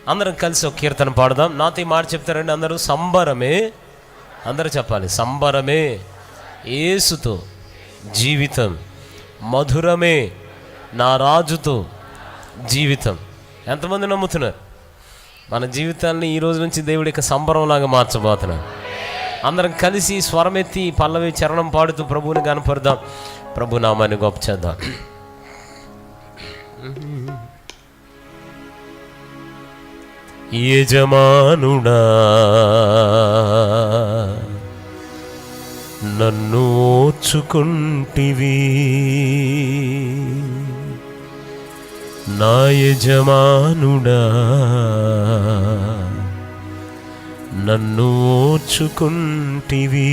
అందరం కలిసి ఒక కీర్తన పాడదాం. నాతో ఈ మాట చెప్తారండి అందరూ. సంబరమే, అందరూ చెప్పాలి, సంబరమే యేసుతో జీవితం, మధురమే నా రాజుతో జీవితం. ఎంతమంది నమ్ముతున్నారు? మన జీవితాన్ని ఈ రోజు నుంచి దేవుడి యొక్క సంబరంలాగా మార్చబోతున్నాడు. అందరం కలిసి స్వరమెత్తి పల్లవి చరణం పాడుతూ ప్రభువుని కనపడదాం, ప్రభు నామాన్ని గొప్ప చేద్దాం. యజమానుడా నన్ను ఓర్చుకుంటివి, నా యజమానుడా నన్ను ఓర్చుకుంటివి.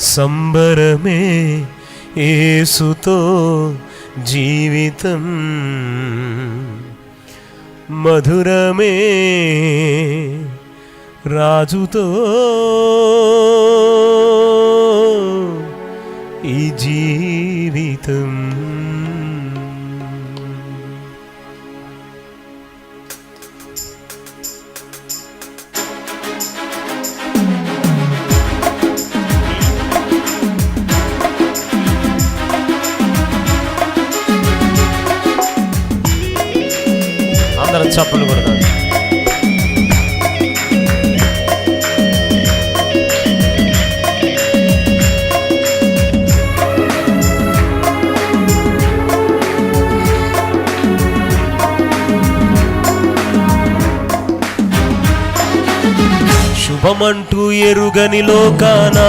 సంబరమే యేసుతో జీవితం, మధురమే రాజుతో ఈ జీవితం. అందరం చప్పలు కొడదాం. శుభమంటూ ఎరుగని లోకానా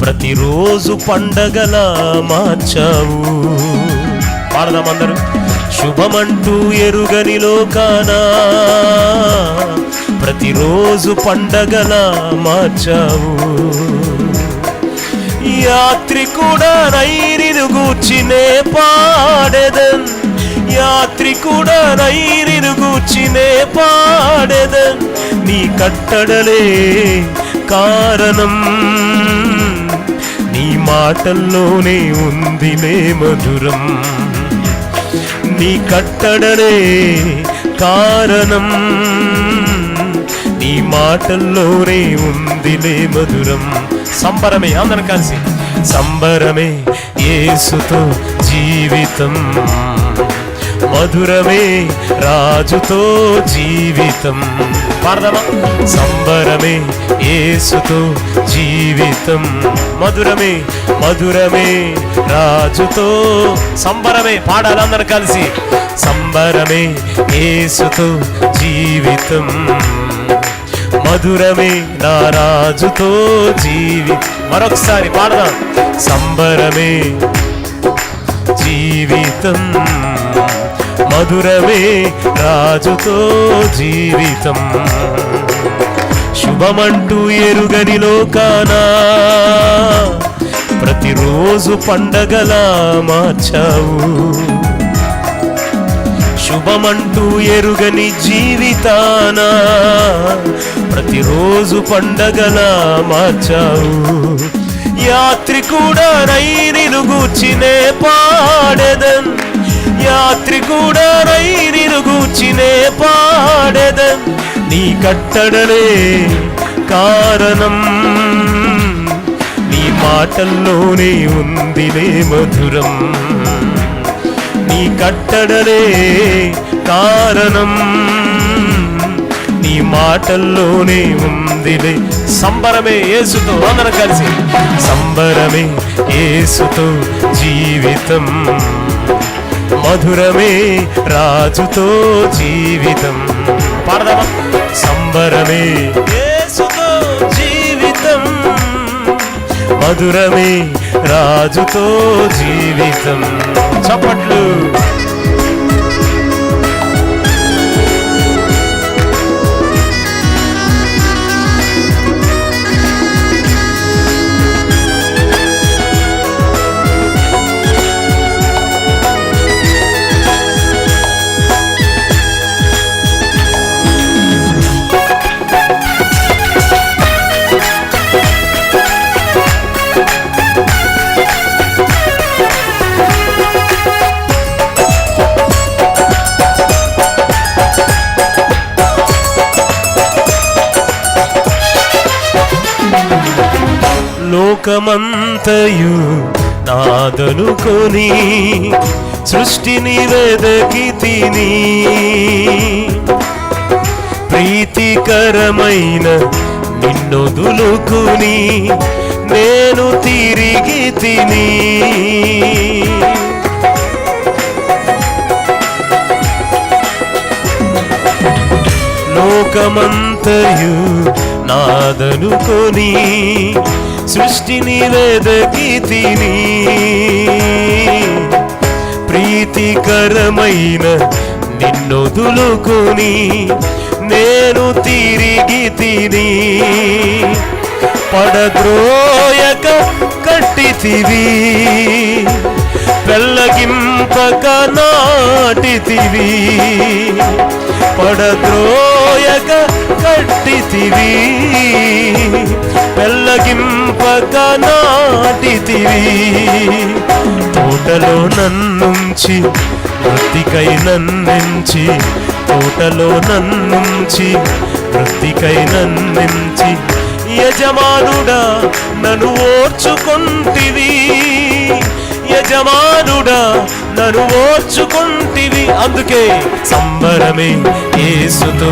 ప్రతిరోజు పండగలా మార్చావు. పాడదాం అందరూ. శుభమంటూ ఎరుగని లోకానా ప్రతిరోజు పండగలా మార్చావు. యాత్రికుడనై నిన్ను గూర్చినే పాడెదన్, యాత్రికుడనై నిన్ను గూర్చినే పాడెదన్. నీ కట్టడలే కారణం, నీ మాటల్లోనే ఉందిలే మధురం. నీ కట్టడలే కారణం, నీ మాటల్లోనే ఉందిలే మధురం. సంబరమే, అందరం కలిసి. సంబరమే యేసుతో జీవితం, మధురమే రాజుతో జీవితం. పాడదామా? సంబరమే యేసుతో జీవితం, మధురమే మధురమే రాజుతో. సంబరమే పాడాలి అందరూ కలిసి. సంబరమే యేసుతో జీవితం, మధురమే నా రాజుతో మరొకసారి పాడదాం. సంబరమే జీవితం, మధురమే రాజుతో జీవితం. శుభమంటూ ఎరుగని లోకానా ప్రతిరోజు పండగలా మార్చావు. శుభమంటూ ఎరుగని జీవితానా ప్రతిరోజు పండగలా మార్చావు. యాత్రికుడనై నిన్ను గూర్చినే పాడెదన్, యాత్రికుడనై నిన్ను గూర్చినే పాడెదన్. నీ కట్టడలే కారణం, నీ మాటల్లోనే ఉందిలే మధురం. నీ కట్టడలే కారణం, నీ మాటల్లోనే ఉందిలే. సంబరమే యేసుతో, అందరం కలిసి. సంబరమే యేసుతో జీవితం, మధురమే రాజుతో జీవితం. పాడదామా? సంబరమే యేసుతో జీవితం, మధురమే రాజుతో జీవితం. చప్పట్లు. లోకమంతయు నాదనుకొని సృష్టిని వెదకి తిని ప్రీతికరమైన నిన్నొదులుకుని నేను తిరిగి తిని లోకమంతయు నాదనుకొని సృష్టిని వెదకి తిని ప్రీతికరమైన నిన్నొదులుకొని నేను తిరిగి తిని పడద్రోయక కట్టితివి పెళ్ళగింపక నాటితివి పడద్రోయక కట్టితివి పెళ్ళగింపక నాటితివి తోటలో నన్నుంచి వృత్తికై నన్నించి తోటలో నన్నుంచి వృత్తికై నన్నించి యజమానుడా నన్ను ఓర్చుకొంటివి యజమానుడా నన్ను ఓర్చుకొంటివి అందుకే సంబరమే యేసుతో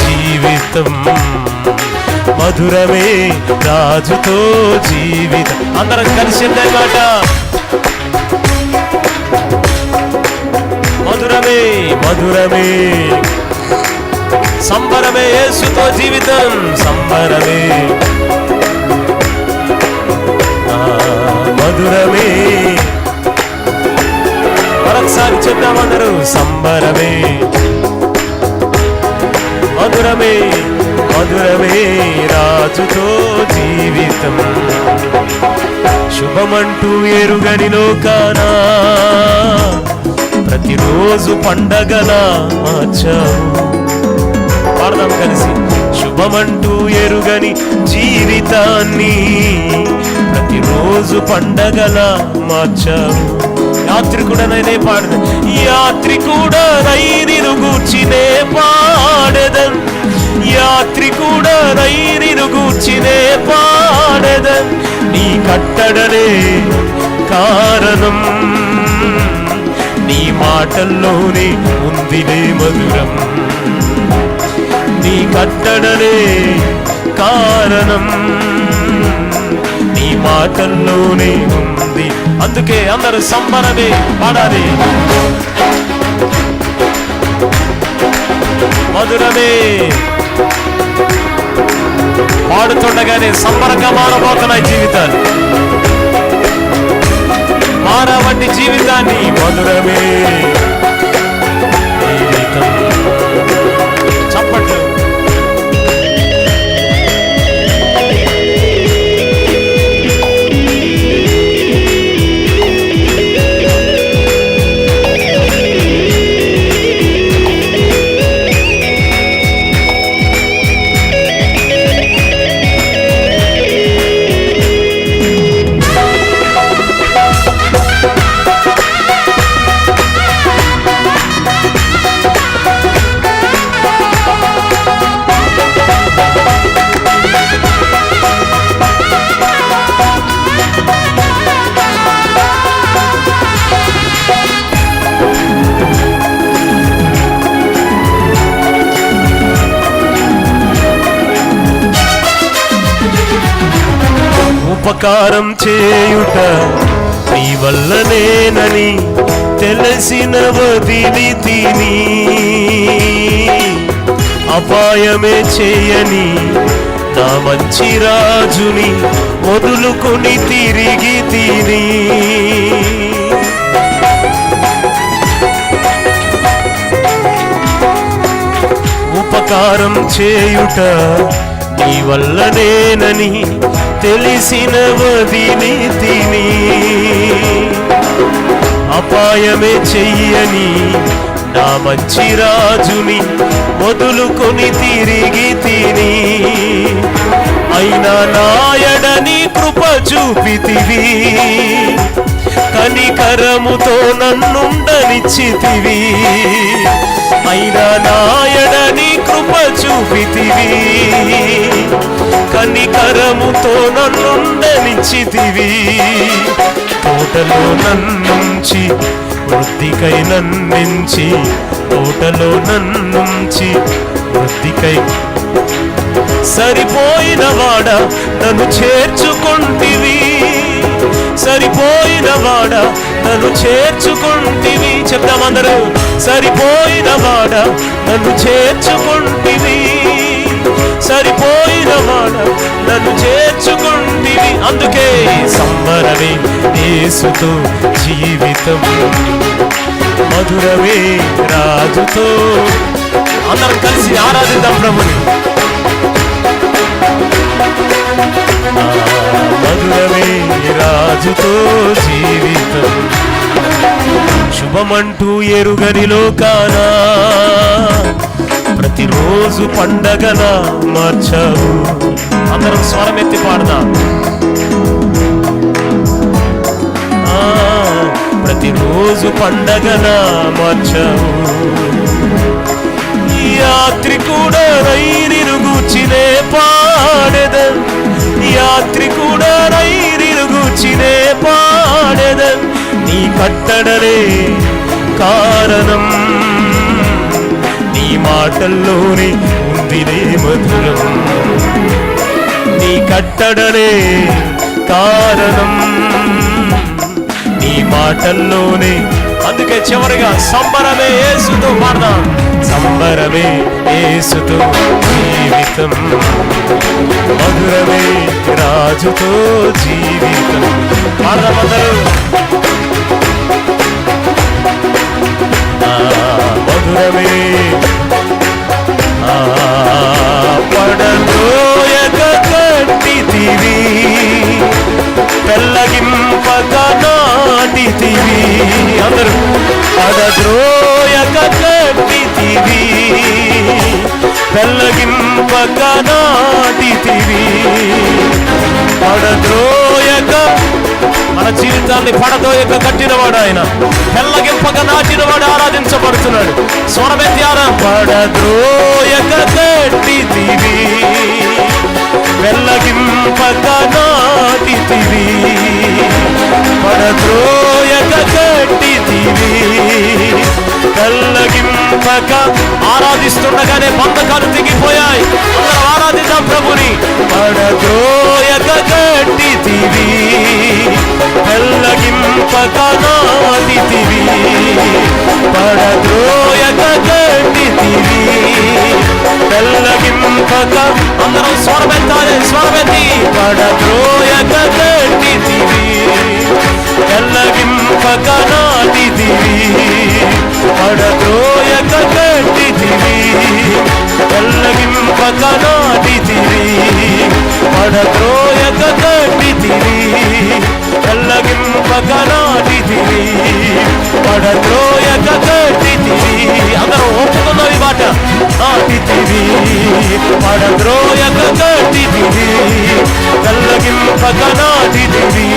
జీవితం మధురమే రాజుతో జీవితం అందరం కలిసి మాట మధురమే మధురమే సంబరమే యేసుతో జీవితం సంబరమే మధురమే మరొకసారి చెప్దామందరూ సంబరమే మధురమే మధురమే రాజుతో జీవితం శుభమంటూ ఎరుగని లోకానా ప్రతిరోజు పండగలా మార్చావు పాడదాం కలిసి శుభమంటూ ఎరుగని జీవితాన్ని ప్రతిరోజు పండగలా మార్చావు యాత్రికుడనైనే పాడదు యాత్రికుడనై నిన్ను గూర్చినే పాడెదన్ యాత్రికుడనై నిన్ను గూర్చినే పాడెదన్ నీ కట్టడలే కారణం నీ మాటల్లోనే ఉందిలే మధురం నీ కట్టడలే కారణం నీ మాటల్లోనే ఉంది అందుకే అందరూ సంబరమే పాడాలి మధురమే పాడుతుండగానే సంబరంగా మారబోతున్నాయి జీవితాలు మారవంటి జీవితాన్ని మధురమే జీవితం చప్పట్లు ఉపకారం చేయుట నీ వల్లనేనని తెలిసిన వదిలి తిని అపాయమే చేయని నా మంచి రాజుని వదులుకొని తిరిగి తిని ఉపకారం చేయుట నీ వల్లనేనని తెలిసిన వదిలి తిని అపాయమే చెయ్యని నా మంచి రాజుని వదులుకొని తిరిగి తిని అయినా నాయడని కృప చూపితివి కనికరముతో నన్నుండనిచ్చితివి అయినా నాయడ నీ కృప చూపితివి, కనికరముతో నన్నుండనిచ్చితివి. తోటలో నన్నుంచి వృద్ధికై నన్నించి, తోటలో నన్నుంచి వృద్ధికై సరిపోయిన వాడ నన్ను చేర్చుకుంటివి, సరిపోయిన వాడ నన్ను చేర్చుకుంటివి. చెప్దామందరూ, సరిపోయిన వాడ నన్ను చేర్చుకుంటివి, సరిపోయిన వాడ నన్ను చేర్చుకుంటివి. అందుకే సంబరమే యేసుతో జీవితం, మధురమే రాజుతో. అందరం కలిసి ఆరాధిద్దాం ప్రభుని. మధురమే రాజుతో జీవితం, శుభమంటూ ఎరుగని లోకాన ప్రతిరోజు పండగలా మార్చావు. అందరం స్వరమెత్తి పాడదాం. ప్రతిరోజు పండగలా మార్చావు. యాత్రికుడనై నిన్ను గూర్చినే పాడెదన్, యాత్రికుడనై నిన్ను గూర్చినే పాడెదన్. నీ కట్టడలే కారణం, నీ మాటల్లోనే ఉందిలే మధురం. నీ కట్టడలే కారణం, నీ మాటల్లోనే. అందుకే చివరిగా సంబరమే యేసుతో పాడదాం. సంబరమే యేసుతో జీవితం, మధురమే రాజుతో జీవితం. పాడదాం అందరూ. మధురమే పడద్రోయక కట్టితివి, పెళ్ళగింపక నాటితివి. అందరూ పడద్రోయక కట్టితివి, పెళ్ళగింపక నాటితివి. పడద్రోయక, మన జీవితాన్ని పడదోయక కట్టినవాడు ఆయన, పెళ్ళగింపక నాటినవాడు ఆరాధించబడుతున్నాడు. స్వరమెత్యాల పడద్రోయక కట్టితివి, పెళ్ళగింపక నాటితివి. పడద్రోయక కట్టితివి, పెళ్ళగింపక. ఆరాధిస్తుండగానే బంధకాలు తెగిపోయాయి. అందరం ఆరాధిద్దాం ప్రభుని. పడద్రోయక కట్టితివి, పెళ్ళగింపక నాటితివి. పడద్రోయక కట్టితివి, పెళ్ళగింపక. అందరం స్వరమెత్తాలి, స్వరమెత్తి. పడద్రోయక కట్టితివి, పెళ్ళగింపక నాటితివి. పడద్రోయక కట్టితివి, పెళ్ళగింపక నాటితివి. పడద్రోయక కట్టితివి, పెళ్ళగింపక నాటితివి. పడద్రోయక కట్టితివి. అందరూ ఒప్పుకున్నాం ఈ మాట. నాటితివి, పడద్రోయక కట్టితివి, పెళ్ళగింపక నాటితివి.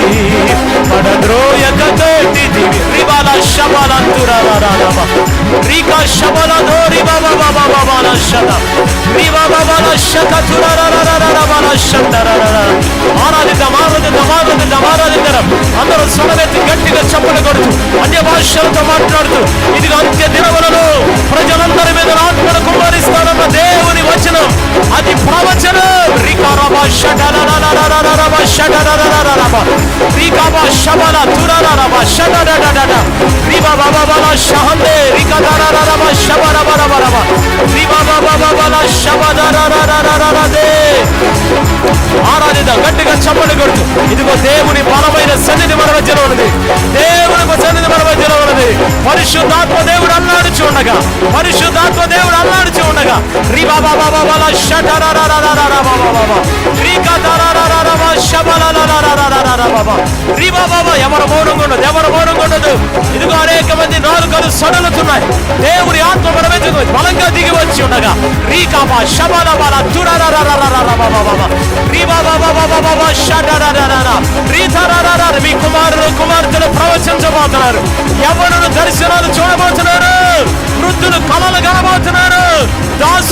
పడద్రోయక కట్టితివి. రిబాల శబలంతురారారామ, రీకా శబల దోరి బాబా బాబా బాబాల శత, రిబా బాబాల శకతురారారారారాబాల శందరారారా. ఆరాధిద్దాం, ఆరాధిద్దాం, ఆరాధిద్దాం, ఆరాధిద్దాం. అందరూ స్వరమెత్తి గట్టిగా చప్పట్లు కొడుతూ అన్య భాషలతో మాట్లాడుతూ, ఇదిగో అంత్య దినములలో ప్రజలందరి మీద ఆత్మను కుమ్మరిస్తానన్న దేవుని వచనం, అది ప్రవచనం. రికారాబా షడరారారారారాబా షడరారారారాబా, రికాబా శబల తురారారాబా షడరారారారా, రిబా బాబా బాలా షహందే రికారారారాబా షబరారారారాబా, రిబా బాబా బాలా షబరారారారారాదే. ఆరాధిద్దాం, గట్టిగా చప్పట్లు కొడుతూ. ఇదిగో దేవుని బలమైన సన్నిధి మన మధ్యలో ఉన్నది, దేవుని సన్నిధి మన మధ్యలో ఉన్నది. పరిశుద్ధాత్మ దేవుడు అల్లాడుచు ఉండగా, పరిశుద్ధాత్మ దేవుడు అల్లాడుచు ఉండగా. రిబా బాబా బాలా షడరారారారారాబా, రికా దారారారాబా షబలారారారారాబా, రిబా బాబా. ఎవరు మౌనంగా ఉండదు, ఎవరు మౌనంగా ఉండదు. ఇదిగో అనేక మంది నాలుకలు సడలుతున్నాయి. దేవుని ఆత్మ మన మీద బలంగా దిగి వచ్చి ఉండగా. రీకాబా షబలబాల తురారారారారారాబాబా, రిబా బాబా బాబా షడరారారారా, రీతారారారా. మీ కుమారులు కుమార్తెలు ప్రవచించబోతున్నారు, యవ్వనులు దర్శనాలు చూడబోతున్నారు, వృద్ధులు కళలు కనబోతున్నారు, దాసు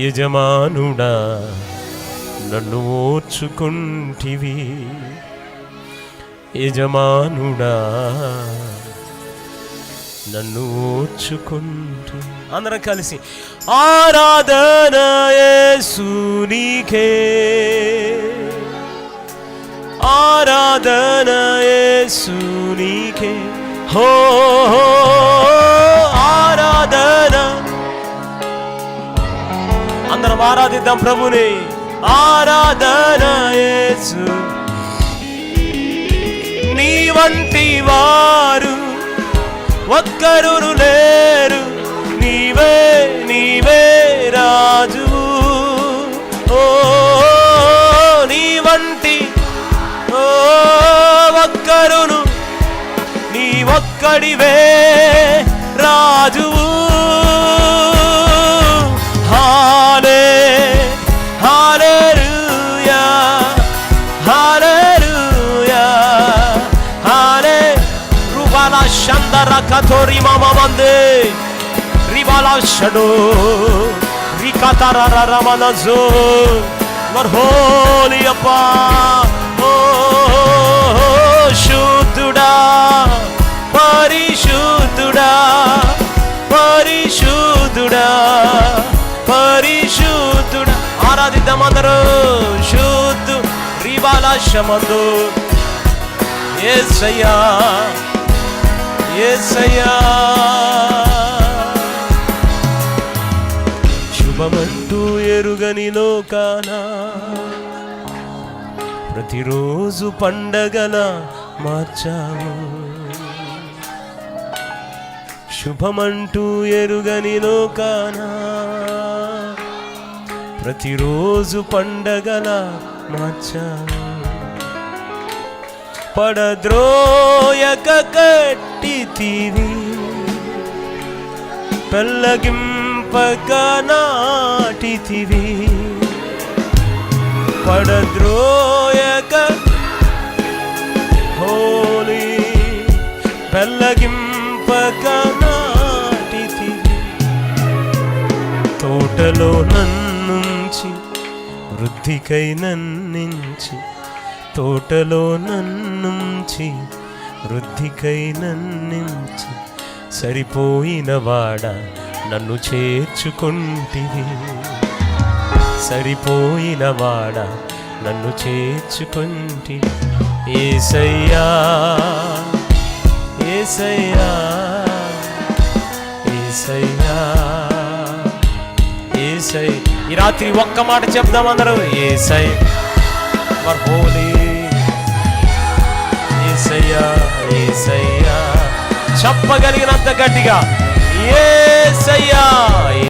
యజమానుడా నన్ను ఓర్చుకుంటివి, యజమానుడా నన్ను ఓర్చుకుంటి. అందరం కలిసి ఆరాధన యేసునికే, ఆరాధన యేసునికే, హో ఆరాధన. అందరం ఆరాధిద్దాం ప్రభుని. ఆరాధన యేసు, నీ వంటి వారు ఒక్కరును లేరు, నీవే నీవే రాజు. ఓ నీ వంటి ఒక్కరును, నీ ఒక్కడివే రాజువు. హాలే హల్లెలూయా, హల్లెలూయా, హాలే. రుబాలా షందర కథోరి మామందే రిబాలా షడో రికతర రమనజో వర్హోలి అప్పా. ఓ శుద్ధుడా, పరిశుద్ధుడా, పరిశుద్ధుడా, పరిశుద్ధుడా. ఆరాధిద్దాం అందరూ. శుద్ధు రిబాలా షమందు యేసయ్యా, యేసయ్యా. శుభమంటూ ఎరుగని లోకాన ప్రతిరోజు పండగల మార్చావు. శుభమంటూ ఎరుగని లోకాన ప్రతిరోజు పండగల మార్చావు. పడద్రోయక కట్టితివి, పెళ్ళగింపక నాటితివి. పడద్రోయక హోలీ, పెళ్ళగింపక నాటితివి. తోటలో నన్నుంచి వృద్ధికై నన్నించి, తోటలో నన్నుంచి వృద్ధికై నన్నించి, సరిపోయిన వాడ నన్ను చేర్చుకుంటివి, సరిపోయిన వాడ నన్ను చేర్చుకుంటివి. యేసయ్యా, యేసయ్యా, యేసయ్యా, యేసయ్య. ఈ రాత్రి ఒక్క మాట చెప్దాం అందరూ. యేసయ్య వర్ హోలీ, యేసయ్యా, యేసయ్యా. చెప్పగలిగినంత గట్టిగా యేసయ్యా,